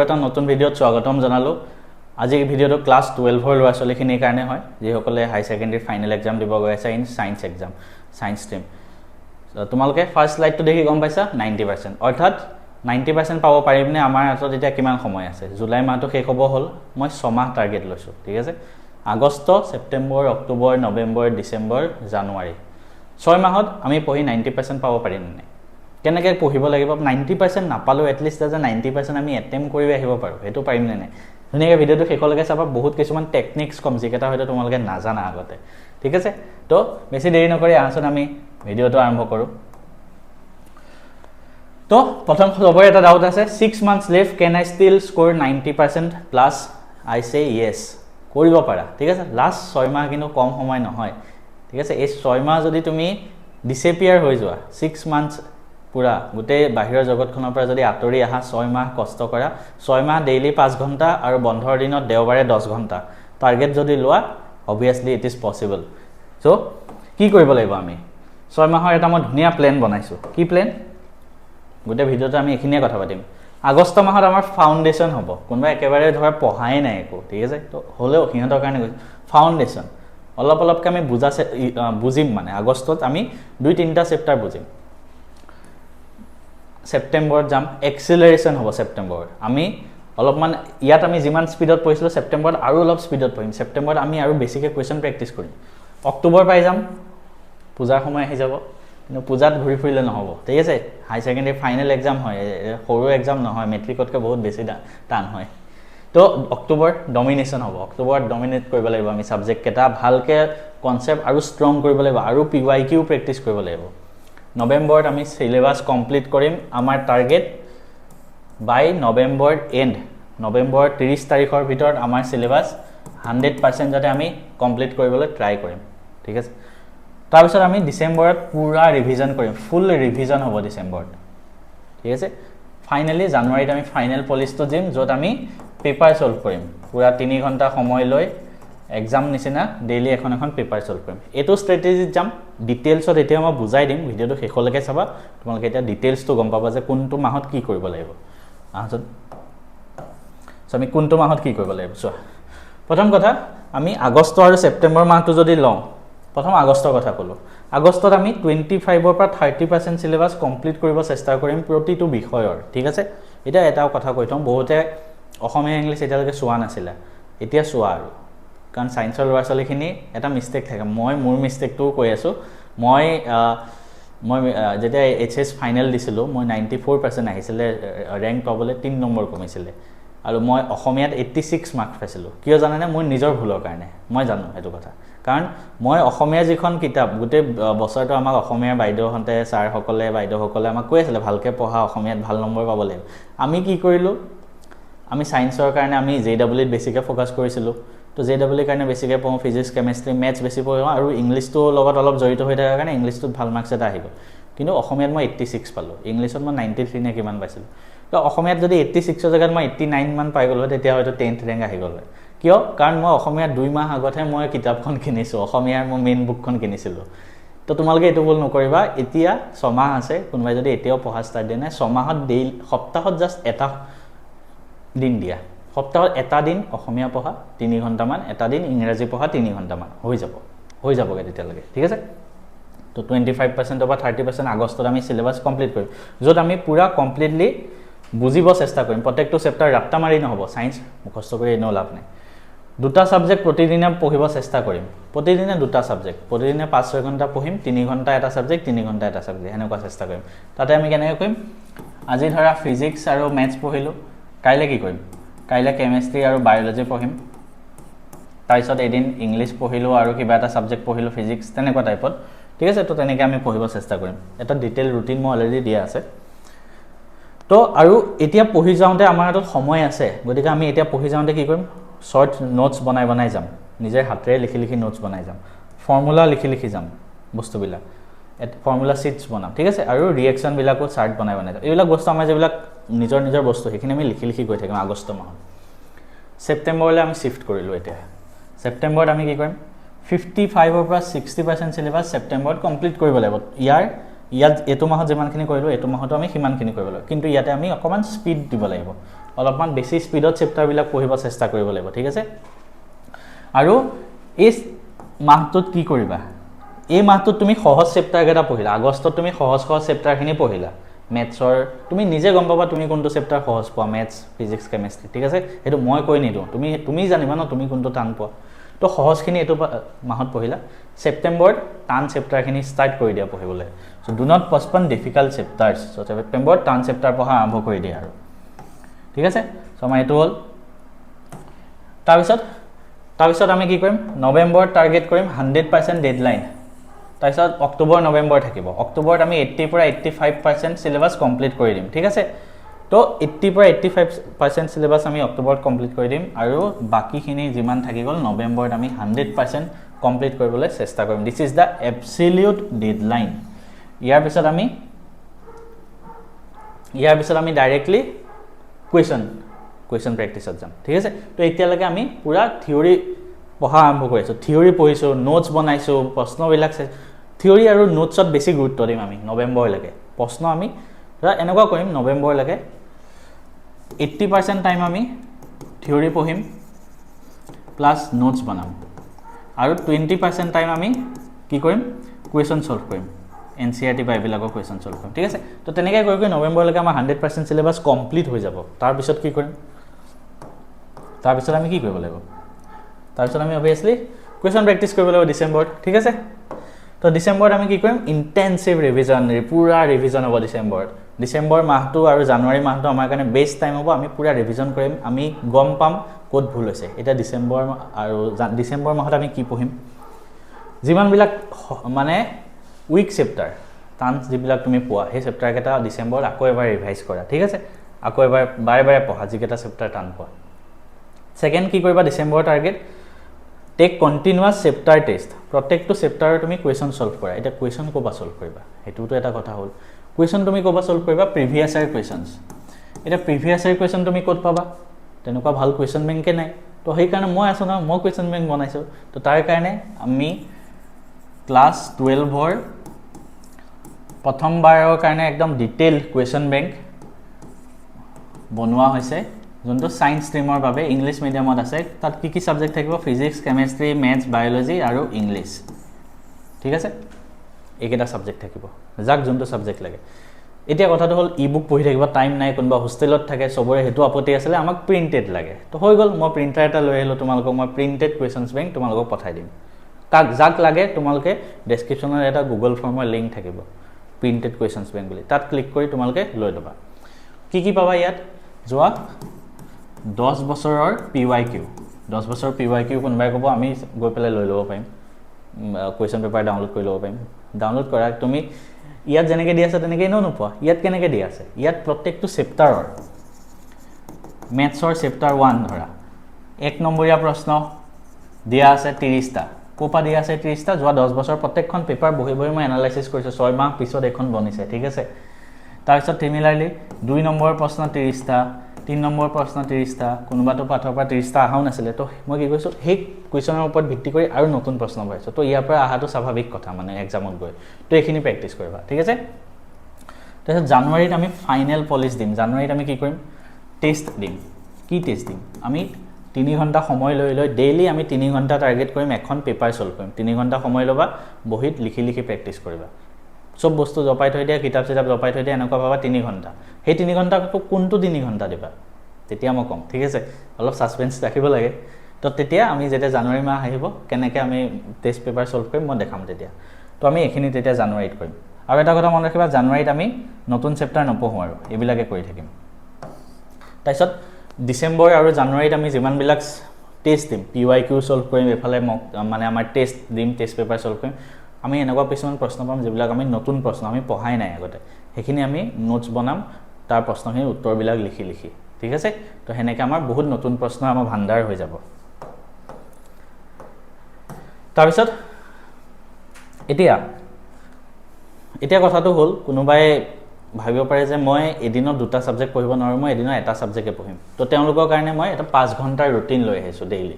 এটা নতুন ভিডিওত স্বাগতম জনালো আজি ভিডিওটো ক্লাস 12 ৰ ল'ৰা ছোৱালীখিনিৰ কাৰণে হয় যিসকলে হাই সেকেন্ডাৰী ফাইনেল এক্সাম দিব গৈ আছে in science exam science stream তোমালোকে ফাৰ্স্ট স্লাইডটো দেখি গম পাইছা 90% অৰ্থাৎ 90% পাব পাৰিবনে আমাৰ হাতত এতিয়া কিমান সময় আছে জুলাই মাহটো শেষ হ'ব হ'ল মই 6 মাহ টাৰ্গেট লৈছো ঠিক আছে আগষ্ট সেপ্টেম্বৰ অক্টোবৰ নৱেম্বৰ ডিসেম্বৰ জানুৱাৰী 6 মাহত আমি পঢ়ি 90% পাব পাৰিম নে কেনেকৈ পঢ়িব লাগিব 90% নাপালো এটলিষ্ট যে 90% আমি এটেম্প কৰি আহিব পাৰো হেতু পাৰিম নে ধুনীয়াকৈ ভিডিওটো শেষলৈকে চাবা বহুত কিছুমান টেকনিক্স কম যিকেইটা হয়তো তোমালোকে নাজানা আগতে ঠিক আছে তো বেছি দেৰি নকৰি আহচোন আমি ভিডিওটো আৰম্ভ কৰো তো প্ৰথম খবৰ এটা ডাউট আছে 6 months left can I still score 90% plus I say yes কৰিব পাৰা ঠিক আছে লাষ্ট 6 মাহ কিন্তু কম সময় নহয় ঠিক আছে এই 6 মাহ যদি তুমি ডিসএপিয়াৰ হৈ যোৱা 6 months পুৰা গুটে বাহিৰৰ জগতখনৰ পৰা যদি আতৰি আহা 6 মাহ কষ্ট কৰা 6 মাহ ডেইলি 5 ঘন্টা আৰু বন্ধৰ দিনত দেওবাৰে 10 ঘন্টা টাৰ্গেট যদি লোৱা obviously it is possible so কি কৰিব লাগিব আমি 6 মাহৰ এটা মই ধুনীয়া প্ল্যান বনাইছো কি প্ল্যান গুটে ভিডিওতে আমি এখিনিয়ে কথা পাতিম আগষ্ট মাহত আমাৰ ফাউন্ডেশন হ'ব কোনবা একেবাৰে ধৰা পঢ়াই নাই একো ঠিক আছে তো হলেও হিহঁতৰ কাৰণে ফাউন্ডেশন অলপ অলপকৈ আমি বুজিম মানে আগষ্টত আমি 2-3টা চেপ্টাৰ বুজিম সেপ্টেম্বৰ জাম এক্সেলাৰেশন হ'ব সেপ্টেম্বৰ আমি অলপমান ইয়াত আমি যিমান স্পিডত পঢ়িছিলো সেপ্টেম্বৰত আৰু অলপ স্পিডত পঢ়িম সেপ্টেম্বৰত আমি আৰু বেছিকে কোৱেশ্চন প্ৰেক্টিস কৰিম অক্টোবৰ পাই যাম পূজাৰ সময় আহি যাব কিন্তু পূজাত ঘূৰি ফুৰিলে নহব ঠিক আছে হাই সেকেন্ডাৰী ফাইনেল এক্সাম হয় সৰু এক্সাম নহয় মেট্ৰিকতকৈ বহুত বেছি টান হয় তো অক্টোবৰ ডমিনেশন হ'ব অক্টোবৰত ডমিনেট কৰিব লাগিব আমি সাবজেক্ট কেটা ভালকে কনসেপ্ট আৰু ষ্ট্ৰং কৰিব লাগিব আৰু পিৱাইকিউ প্ৰেক্টিস কৰিব লাগিব নৱেম্বৰত আমি সিলেবাস কমপ্লিট কৰিম আমাৰ target by November end November 30 তাৰিখৰ ভিতৰত আমাৰ সিলেবাস 100% যাতে আমি কমপ্লিট কৰিবলৈ ট্ৰাই কৰিম ঠিক আছে তাৰ পিছত আমি ডিসেম্বৰত পুৰা ৰিভিজন কৰিম ফুল ৰিভিজন হ'ব ডিসেম্বৰত ঠিক আছে ফাইনালি জানুৱাৰীত আমি ফাইনেল পলিশটো দিম যত আমি পেপাৰ সলভ কৰিম পুৰা 3 ঘণ্টা সময় লৈ এক্সাম নিচিনা ডেইলি এখন পেপাৰ সলভ কৰিম এটো স্ট্ৰেটেজি জাম ডিটেইলছত এতিয়া মই বুজাই দিম ভিডিওটো শেষলৈকে চাবা তোমালোকে এটা ডিটেইলছটো গম পাবা যে কোনটো মাহত কি কৰিব লাগিব আহত আমি কোনটো মাহত কি কৰিব লাগিব চোৱা প্ৰথম কথা আমি আগষ্ট আৰু সেপ্টেম্বৰ মাহটো যদি লওঁ প্ৰথম আগষ্টৰ কথা কলো আগষ্টত আমি 25 ৰ পৰা 30% সিলেবাস কমপ্লিট কৰিব চেষ্টা কৰিম প্ৰতিটো বিষয়ৰ ঠিক আছে এটা এটা কথা কৈ থম বহুতে অসমীয়া ইংলিশ এতিয়ালৈকে চোৱা নাছিল এতিয়া চোৱা আৰু কাৰণ সায়েন্সৰ ল'ৰা ছোৱালীখিনি এটা মিস্টেক থাকে মই মোৰ মিস্টেকটো কৈ আছো মই যেতিয়া এইচএস ফাইনেল দিছিলো মই 94% আহিছিলে ৰেংক পাবলৈ 3 নম্বৰ কমিছিলে আৰু মই অসমীয়াত 86 মাৰ্ক পাইছিলো কিয় জানানে মই নিজৰ ভুলৰ কাৰণে মই জানো এটো কথা কাৰণ মই অসমীয়া যিখন কিতাপ গুটে বছৰটো আমাক অসমীয়া বাইদেউহতে ছাৰ সকলে বাইদেউসকলে আমাক কৈ আছিল ভালকে পঢ়া অসমীয়াত ভাল নম্বৰ পাব লাগিব আমি কি কৰিলো আমি সায়েন্সৰ কাৰণে আমি জেডব্লিউত বেছিকৈ ফোকাস কৰিছিলো তো জেডব্লিউৰ কাৰণে বেছিকৈ পঢ়ো ফিজিক্স কেমিষ্ট্ৰি মেথছ বেছি পঢ়ো আৰু ইংলিশটো লগত অলপ জড়িত হৈ থকাৰ কাৰণে ইংলিশটোত ভাল মাৰ্কছ এটা আহিব কিন্তু অসমীয়াত মই 86 পালো ইংলিশত মই 93 নে কিমান পাইছিলো তো অসমীয়াত যদি 86 ৰ জায়গাত মই 89 মান পাই গলো তেতিয়া হয়তো 10th ৰেংক আহি গল কিয় কাৰণ মই অসমীয়াত 2 মাহ আগতে মই কিতাপখন কিনিছো অসমীয়াৰ মই মেইন বুকখন কিনিছিলো তো তোমালোকে এটো ভুল নকৰিবা এতিয়া 6 মাহ আছে কোনবাই যদি এতিয়াও পঢ়া ষ্টাৰ্ট দিয়ে না 6 মাহত ডেইলি সপ্তাহত জাস্ট এটা দিন দিয়া সপ্তাহত এটা দিন অসমীয়া পঢ়া 3 ঘণ্টা মান এটা দিন ইংৰাজী পঢ়া 3 ঘণ্টা মান হৈ যাবগে তেতিয়ালৈকে ঠিক আছে তো 25% বা 30% আগষ্টত আমি সিলেবাস কমপ্লিট কৰিম যত আমি পুৰা কমপ্লিটলি বুজিব চেষ্টা কৰিম প্ৰত্যেকটো চেপ্টাৰ ৰাপ্তা মাৰি নহব সায়েন্স মুখস্থ কৰি এনো লাভ নাই দুটা সাবজেক্ট প্ৰতিদিনে পঢ়িব চেষ্টা কৰিম প্ৰতিদিনে দুটা সাবজেক্ট প্ৰতিদিনে 5-6 ঘণ্টা পঢ়িম 3 ঘণ্টা এটা সাবজেক্ট 3 ঘণ্টা এটা সাবজেক্ট হেনেকুৱা চেষ্টা কৰিম তাতে আমি কেনেকৈ কৰিম আজি ধৰা ফিজিক্স আৰু মেথছ পঢ়িলো কাইলে কি কৰিম কাইলে কেমিষ্ট্ৰি আৰু বায়োলজি পঢ়িম তাৰপিছত এদিন ইংলিশ পঢ়িলো আৰু কিবা এটা সাবজেক্ট পঢ়িলো ফিজিক্স তেনেকুৱা টাইপত ঠিক আছে তো তেনেকৈ আমি পঢ়িব চেষ্টা কৰিম এটা ডিটেইল ৰুটিন মই অলৰেডি দিয়া আছে তো আৰু এতিয়া পঢ়ি যাওঁতে আমাৰ হাতত সময় আছে গতিকে আমি এতিয়া পঢ়ি যাওঁতে কি কৰিম শৰ্ট নোটস বনাই যাম নিজে হাতেৰে লিখি নোটস বনাই যাম ফৰ্মুলা লিখি যাম বস্তুবিলাক ফৰ্মুলা শীটস বনাম ঠিক আছে আৰু ৰিএকচন বিলাকো চাৰ্ট বনাই যাম এইবিলাক বস্তু আমাৰ যেবিলাক নিজৰ বস্তু সেইখিনি আমি লিখি গৈ থাকিম আগষ্ট মাহত সেপ্টেম্বৰলৈ আমি শিফট কৰিলো এতিয়া সেপ্টেম্বৰত আমি কি কৰিম 55 ৰ পৰা 60% সিলেবাস সেপ্টেম্বৰত কমপ্লিট কৰিব লাগিব ইয়াত এটো মাহত যিমানখিনি কৰিলো এটো মাহতো আমি সিমানখিনি কৰিব লাগিব কিন্তু ইয়াতে আমি অকমান স্পিড দিব লাগিব অলপমান বেছি স্পীডত চেপ্টাৰবিলাক পঢ়িব চেষ্টা কৰিব লাগিব ঠিক আছে আৰু এই মাহটোত কি কৰিবা এই মাহটোত তুমি সহজ চেপ্টাৰ কেইটা পঢ়িলা আগষ্টত তুমি সহজ চেপ্টাৰখিনি পঢ়িলা মেথছৰ তুমি নিজে গম পাবা তুমি কোনটো চেপ্টাৰ সহজ পোৱা মেথছ ফিজিক্স কেমিষ্ট্ৰি ঠিক আছে সেইটো মই কৈ নিদিওঁ তুমি জানিবা ন তুমি কোনটো টান পোৱা তো সহজখিনি এইটো মাহত পঢ়িলা ছেপ্টেম্বৰত টান চেপ্টাৰখিনি ষ্টাৰ্ট কৰি দিয়া পঢ়িবলৈ চ' ডু নট পষ্টপন ডিফিকাল্ট চেপ্টাৰ্ছ চ' ছেপ্টেম্বৰত টান চেপ্টাৰ পঢ়া আৰম্ভ কৰি দিয়া আৰু ঠিক আছে চ' আমাৰ এইটো হ'ল তাৰপিছত আমি কি কৰিম নৱেম্বৰত টাৰ্গেট কৰিম 100% ডেডলাইন তাৰপিছত অক্টোবৰ নৱেম্বৰ থাকিব অক্টোবৰত আমি 80 পৰা 85% সিলেবাস কমপ্লিট কৰি দিম ঠিক আছে তো 80 পৰা 85% সিলেবাস আমি অক্টোবৰত কমপ্লিট কৰি দিম আৰু বাকিখিনি যিমান থাকি গ'ল নৱেম্বৰত আমি 100% কমপ্লিট কৰিবলৈ চেষ্টা কৰিম this is the absolute deadline ইয়াৰ পিছত আমি ডাইৰেক্টলি কুৱেশ্যন প্ৰেক্টিছত যাম ঠিক আছে তো এতিয়ালৈকে আমি পুৰা থিওৰি পঢ়া আৰম্ভ কৰিছোঁ থিওৰি পঢ়িছোঁ নোটছ বনাইছোঁ প্ৰশ্নবিলাক থিওৰি আৰু নোটছত বেছি গুৰুত্ব দিম আমি নৱেম্বৰলৈকে প্ৰশ্ন আমি এনেকুৱা কৰিম নৱেম্বৰলৈকে 80% টাইম আমি থিওৰি পঢ়িম প্লাছ নোটছ বনাম আৰু 20% টাইম আমি কি কৰিম কুৱেশ্যন সলভ কৰিম এনচিইআৰটি বা এইবিলাকৰ কুৱেশ্যন সলভ কৰিম ঠিক আছে তো তেনেকৈ কৰি নৱেম্বৰলৈকে আমাৰ 100% সিলেবাস কমপ্লিট হৈ যাব তাৰপিছত কি কৰিম তাৰপিছত আমি কি কৰিব লাগিব তাৰপিছত আমি অবভিয়াছলি কুৱেশ্যন প্ৰেক্টিছ কৰিব লাগিব ডিচেম্বৰত ঠিক আছে তো ডিসেম্বৰত আমি কি কৰিম ইন্টেনসিভ ৰিভিজন পুৰা ৰিভিজন হ'ব ডিসেম্বৰ মাহটো আৰু জানুৱাৰী মাহটো আমাৰ কাৰণে বেষ্ট টাইম হ'ব আমি পুৰা ৰিভিজন কৰিম আমি গম পাম ক'ত ভুল হৈছে এটা ডিসেম্বৰ মাহত আমি কি পঢ়িম যিমানবিলাক মানে উইক চেপ্টাৰ টান যিবিলাক তুমি পোৱা সেই চেপ্টাৰ কেইটা ডিসেম্বৰত আকৌ এবাৰ ৰিভাইজ কৰা ঠিক আছে আকৌ এবাৰ বাৰে পঢ়া যিকেইটা চেপ্টাৰ টান পোৱা সেকেন্ড কি কৰিবা December target take continuous chapter test প্ৰত্যেকটো চেপ্টাৰৰ তুমি কুৱেশ্যন সলভ কৰা এটা কুৱেশ্যন কোবা সলভ কৰিবা হেতুটো এটা কথা হ'ল কুৱেশ্যন তুমি কোবা সলভ কৰিবা প্ৰিভিয়াছ ইয়াৰ কুৱেশ্যনছ এটা প্ৰিভিয়াছ ইয়াৰ কুৱেশ্যন তুমি ক'ত পাবা তেনেকুৱা ভাল কুৱেশ্যন বেংকে নাই তো সেই কাৰণে মই আছো না মই কুৱেশ্যন বেংক বনাইছো তো তাৰ কাৰণে আমি ক্লাছ 12ৰ প্ৰথমবাৰৰ কাৰণে একদম ডিটেইল কুৱেশ্যন বেংক বনোৱা হৈছে যোনটো সায়েন্স ষ্ট্ৰীমৰ বাবে ইংলিছ মিডিয়ামত আছে তাত কি সাবজেক্ট থাকিব ফিজিক্স কেমিষ্ট্ৰি মেথছ বায়োলজি আৰু ইংলিছ ঠিক আছে এইকেইটা সাবজেক্ট থাকিব যাক যোনটো সাবজেক্ট লাগে এতিয়া কথাটো হ'ল ই-বুক পঢ়ি থাকিব টাইম নাই কোনবা হোষ্টেলত থাকে সবৰে হেতু আপত্তি আছিল আমাক প্ৰিন্টেড লাগে তো হৈ গ'ল মই প্ৰিন্টাৰ এটা লৈ আহিলো তোমালোকক মই প্ৰিন্টেড কুৱেশ্যনছ বেংক তোমালোকক পঠাই দিম যাক লাগে তোমালোকে ডেসক্ৰিপচনত এটা গুগল ফৰ্মৰ লিংক থাকিব প্ৰিন্টেড কুৱেশ্যনছ বেংক বুলি তাত ক্লিক কৰি তোমালোকে লৈ ল'বা কি পাবা ইয়াত যোৱা 10 বছৰৰ PYQ 10 বছৰৰ PYQ কোনবাই ক'ব আমি গৈ পেলাই লৈ ল'ব পাৰিম কুৱেশ্যন পেপাৰ ডাউনলোড কৰি ল'ব পাৰিম ডাউনলোড কৰা তুমি ইয়াত যেনেকৈ দি আছে তেনেকৈ নোপোৱা ইয়াত কেনেকৈ দি আছে ইয়াত প্ৰত্যেকটো চেপ্টাৰৰ মেথছৰ চেপ্টাৰ 1 ধৰা 1 নম্বৰীয়া প্ৰশ্ন দিয়া আছে 30টা কোপা দিয়া আছে 30টা যোৱা 10 বছৰ প্ৰত্যেকখন পেপাৰ বহি মই এনালাইসিস কৰিছো 6 মাহ পিছত এখন বনিছে ঠিক আছে তাৰপিছত সিমিলাৰলি 2 নম্বৰ প্ৰশ্ন 30টা 3 নম্বৰ প্ৰশ্ন 30টা কোনোবাটো পাঠৰ পৰা 30টা আহাও নাছিলে তো মই কি কৈছো সেই কুৱেশ্যনৰ ওপৰত ভিত্তি কৰি আৰু নতুন প্ৰশ্ন পাইছো তো ইয়াৰ পৰা আহাটো স্বাভাৱিক কথা মানে এক্সামত গৈ তো এইখিনি প্ৰেক্টিছ কৰিবা ঠিক আছে তাৰপিছত জানুৱাৰীত আমি ফাইনেল পলিশ দিম জানুৱাৰীত আমি কি কৰিম টেষ্ট দিম কি টেষ্ট দিম আমি 3 ঘণ্টা সময় লৈ ডেইলি আমি 3 ঘণ্টা টাৰ্গেট কৰিম এখন পেপাৰ সলভ কৰিম 3 ঘণ্টা সময় লবা বহিত লিখি প্ৰেক্টিছ কৰিবা সব বস্তু জপাই থৈ দিয়া কিতাপ জপাই থৈ দিয়া এনেকুৱা ভাবা 3 ঘণ্টা সেই 3 ঘণ্টাটো কোনটো 3 ঘণ্টা দিবা তেতিয়া মই কম ঠিক আছে অলপ সাসপেন্স ৰাখিব লাগে তো তেতিয়া আমি যেতিয়া জানুৱাৰী মাহ আহিব কেনেকৈ আমি টেষ্ট পেপাৰ সলভ কৰিম মই দেখাম তেতিয়া তো আমি এইখিনি তেতিয়া জানুৱাৰীত কৰিম আৰু এটা কথা মনত ৰাখিবা জানুৱাৰীত আমি নতুন চেপ্টাৰ নপঢ়ো আৰু এইবিলাকে কৰি থাকিম তাৰপিছত ডিসেম্বৰ আৰু জানুৱাৰীত আমি যিমানবিলাক টেষ্ট দিম PYQ সলভ কৰিম এফালে মানে আমাৰ টেষ্ট দিম টেষ্ট পেপাৰ সলভ কৰিম আমি এনেকুৱা কিছুমান প্ৰশ্ন পাম যিবিলাক আমি নতুন প্ৰশ্ন আমি পঢ়াই নাই আগতে সেইখিনি আমি নোটছ বনাম তাৰ প্ৰশ্নখিনিৰ উত্তৰবিলাক লিখি ঠিক আছে তো হেনেকৈ আমাৰ বহুত নতুন প্ৰশ্ন আমাৰ ভাণ্ডাৰ হৈ যাব তাৰপিছত এতিয়া কথাটো হ'ল কোনোবাই ভাবিব পাৰে যে মই এদিনত দুটা সাবজেক্ট পঢ়িব নোৱাৰো মই এদিনত এটা সাবজেক্টে পঢ়িম তো তেওঁলোকৰ কাৰণে মই এটা 5 ঘণ্টাৰ ৰুটিন লৈ আহিছো ডেইলি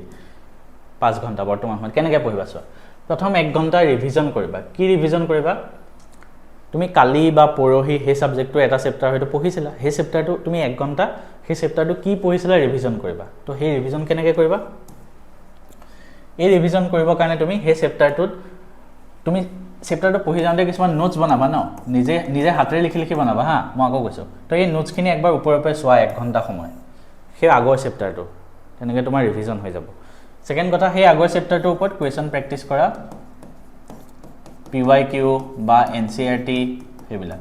5 ঘণ্টা বৰ্তমান সময়ত কেনেকৈ পঢ়িবা চোৱা প্ৰথম 1 ঘণ্টা ৰিভিজন কৰিবা কি ৰিভিজন কৰিবা তুমি কালি বা পৰহি সেই সাবজেক্টটো এটা চেপ্টাৰ হয়তো পঢ়িছিলা সেই চেপ্টাৰটো তুমি 1 ঘণ্টা সেই চেপ্টাৰটো কি পঢ়িছিলা ৰিভিজন কৰিবা তো সেই ৰিভিজন কেনেকৈ কৰিবা এই ৰিভিজন কৰিবৰ কাৰণে তুমি সেই চেপ্টাৰটোত তুমি চেপ্টাৰটো পঢ়ি যাওঁতে কিছুমান নোটছ বনাবা ন নিজে নিজে হাতেৰে লিখি লিখি বনাবা হা মই আকৌ কৈছো তো এই নোটছখিনি একবাৰ ওপৰৰ পৰা চোৱা 1 ঘণ্টা সময় সেই আগৰ চেপ্টাৰটো তেনেকৈ তোমাৰ ৰিভিজন হৈ যাব সেকেন্ড কথা সেই আগৰ চেপ্টাৰটোৰ ওপৰত কুৱেশ্যন প্ৰেক্টিছ কৰা PYQ বা NCERT সেইবিলাক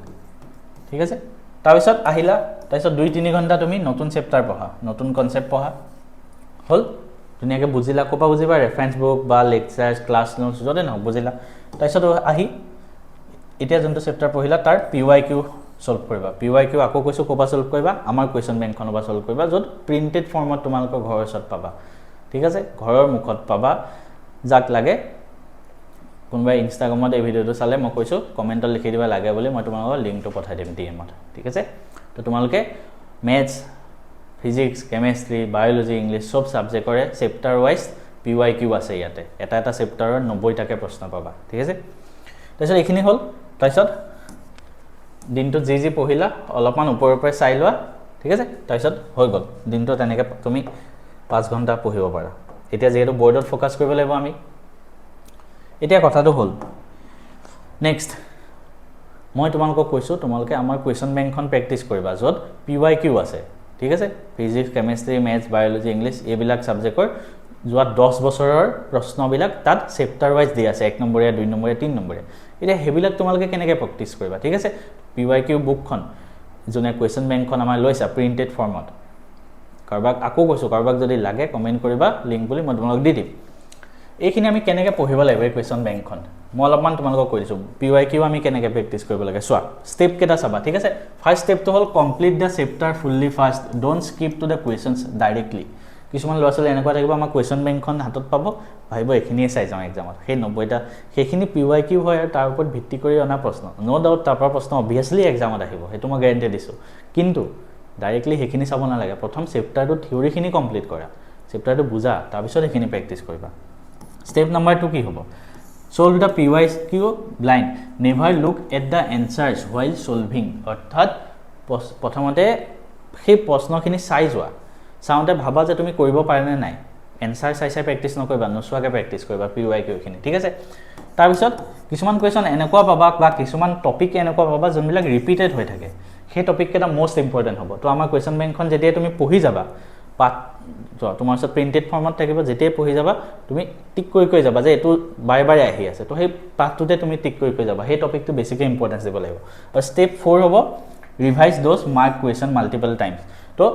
ঠিক আছে তাৰপিছত আহিলা তাৰপিছত 2-3 ঘণ্টা তুমি নতুন চেপ্টাৰ পঢ়া নতুন কনসেপ্ট পঢ়া হল ধুনীয়াকৈ বুজিলা কোপা বুজিবা ৰেফাৰেন্স বুক বা লেকচাৰ্ছ ক্লাছ নোটছ যতে নহওক বুজিলা তাৰপিছত আহি এতিয়া যোনটো চেপ্টাৰ পঢ়িলা তাৰ PYQ সলভ কৰিবা PYQ আকৌ কৈছো কোপা সলভ কৰিবা আমাৰ কুৱেশ্যন বেংকখনৰ পৰা সলভ কৰিবা যত প্ৰিন্টেড ফৰ্মত তোমালোকৰ ঘৰৰ ওচৰত পাবা ঠিক আছে ঘৰৰ মুখত পাবা যাক লাগে কোনবাই ইনষ্টাগ্ৰামত এই ভিডিওটো চালে মই কৈছো কমেন্টত লিখি দিবা লাগে বুলি মই তোমালোকৰ লিংকটো পঠাই দিম ডিএমত ঠিক আছে তো তোমালোকে maths physics chemistry biology English সব সাবজেক্টৰে চেপ্টাৰ ওয়াইজ PYQ আছে ইয়াতে এটা এটা চেপ্টাৰৰ 90টাকে প্ৰশ্ন পাবা ঠিক আছে তাৰপিছত এইখিনি হল তাৰপিছত দিনটো যি পঢ়িলা অলপমান ওপৰৰ পৰা চাই লোৱা ঠিক আছে তাৰপিছত হৈ গল দিনটো তেনেকৈ তুমি 5 ঘণ্টা পঢ়িব পাৰা এতিয়া যেহেতু বোৰ্ডত ফোকাস কৰিব লাগিব আমি এতিয়া কথাটো হল নেক্সট মই তোমালোকক কৈছো তোমালোকে আমাৰ কুৱেশ্যন বেংকখন প্ৰেক্টিছ কৰিবা যত PYQ আছে ঠিক আছে physics chemistry maths biology English এইবিলাক সাবজেক্টৰ যোৱা 10 বছৰৰ প্ৰশ্নবিলাক তাত চেপ্টাৰ ওয়াইজ দিয়া আছে 1 নম্বৰীয়া 2 নম্বৰীয়া 3 নম্বৰীয়া এতিয়া হেবিলাক তোমালোকে কেনেকৈ প্ৰেক্টিছ কৰিবা ঠিক আছে PYQ বুকখন যোনে কুৱেশ্যন বেংকখন আমাৰ লৈছা প্ৰিন্টেড ফৰ্মত কাৰবাক আকৌ কৈছো কাৰবাক যদি লাগে কমেন্ট কৰিবা লিংক বুলি মই তোমালোকক দি দিম এইখিনি আমি কেনেকৈ পঢ়িব লাগিব এই কুৱেশ্যন বেংকখন মই অলপমান তোমালোকক কৈ দিছো PYQ আমি কেনেকৈ প্ৰেক্টিছ কৰিব লাগে চোৱা ষ্টেপ কেটা চাবা ঠিক আছে ফাৰ্স্ট ষ্টেপটো হল complete the chapter fully first don't skip to the questions directly কিছুমান ল'ৰা-ছোৱালী এনেকুৱা থাকিব আমাৰ কুৱেশ্যন বেংকখন হাতত পাব ভাবিব এইখিনিয়ে চাই যাওঁ এক্সামত সেই 90টা সেইখিনি PYQ হয় আৰু তাৰ ওপৰত ভিত্তি কৰি অনা প্ৰশ্ন নো ডাউট তাৰ পৰা প্ৰশ্ন অবভিয়াছলি এক্সামত আহিব সেইটো মই গ্যাৰান্টি দিছো কিন্তু ডাইৰেক্টলি সেইখিনি চাব নালাগে প্ৰথম চেপ্টাৰটো থিওৰিখিনি কমপ্লিট কৰা চেপ্টাৰটো বুজা তাৰ পিছত সেইখিনি প্ৰেক্টিছ কৰিবা স্টেপ নাম্বাৰ 2 কি হ'ব solve the PYQ blind never look at the answers while solving অৰ্থাৎ প্ৰথমতে সেই প্ৰশ্নখিনি চাই যোৱা চাওঁতে ভাবা যে তুমি কৰিব পাৰেনে নাই এনসাৰ চাই প্ৰেক্টিছ নকৰিবা নোচোৱাকে প্ৰেক্টিছ কৰিবা PYQ খিনি ঠিক আছে তাৰ পিছত কিছুমান কোৱেশ্যন এনেকুৱা পাবা বা কিছুমান টপিক এনেকুৱা পাবা যোনবিলাক ৰিপিটেড হৈ থাকে সেই টপিক কেটা মোস্ট ইম্পৰ্টেন্ট হ'ব তো আমাৰ কুৱেশ্যন বেংকখন যেতিয়া তুমি পঢ়ি যাবা পাত তোমাৰ ওচৰত প্ৰিন্টেড ফৰ্মত থাকিব যেতিয়া পঢ়ি যাবা তুমি টিক কৰি যাবা যে এটো বাৰে বাৰে আহি আছে তো সেই পাঠটোতে তুমি টিক কৰি যাবা সেই টপিকটো বেছিকৈ ইম্পৰ্টেন্স দিব লাগিব আৰু স্টেপ 4 হ'ব revise those mark question multiple times তো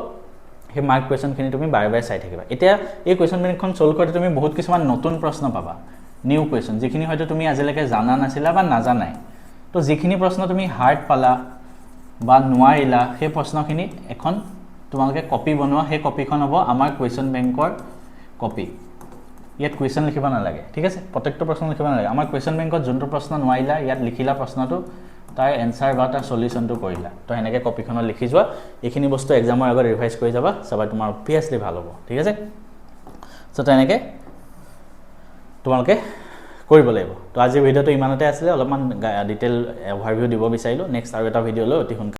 সেই মাৰ্ক কুৱেশ্যনখিনি তুমি বাৰে বাৰে চাই থাকিবা এতিয়া এই কুৱেশ্যন বেংকখন সলভ কৰোঁতে তুমি বহুত কিছুমান নতুন প্ৰশ্ন পাবা নিউ কুৱেশ্যন যিখিনি হয়তো তুমি আজিলৈকে জানা নাছিলা বা নাজানাই তো যিখিনি প্ৰশ্ন তুমি হাৰ্ড পালা বা নোৱাৰিলা সেই প্ৰশ্নখিনি এখন তোমালোকে কপি বনোৱা সেই কপিখন হ'ব আমাৰ কুৱেশ্যন বেংকৰ কপি ইয়াত কুৱেশ্যন লিখিব নালাগে ঠিক আছে প্ৰত্যেকটো প্ৰশ্ন লিখিব নালাগে আমাৰ কুৱেশ্যন বেংকত যোনটো প্ৰশ্ন নোৱাৰিলা ইয়াত লিখিলা প্ৰশ্নটো তাৰ এনসাৰ বা তাৰ সলিউশনটো কৰিলা তো এনেকৈ কপিখনত লিখি যোৱা এইখিনি বস্তু এক্সামৰ আগত ৰিভাইজ কৰি যাবা সবাই তোমাৰ অবভিয়াছলি ভাল হ'ব ঠিক আছে সো তেনেকৈ তোমালোকে কৰিব লাগিব তো আজি ভিডিওটো ইমানতে আছিলে অলপমান ডিটেইল অভাৰভিউ দিব বিচাৰিলো নেক্সট আৰু এটা ভিডিও লৈ অতি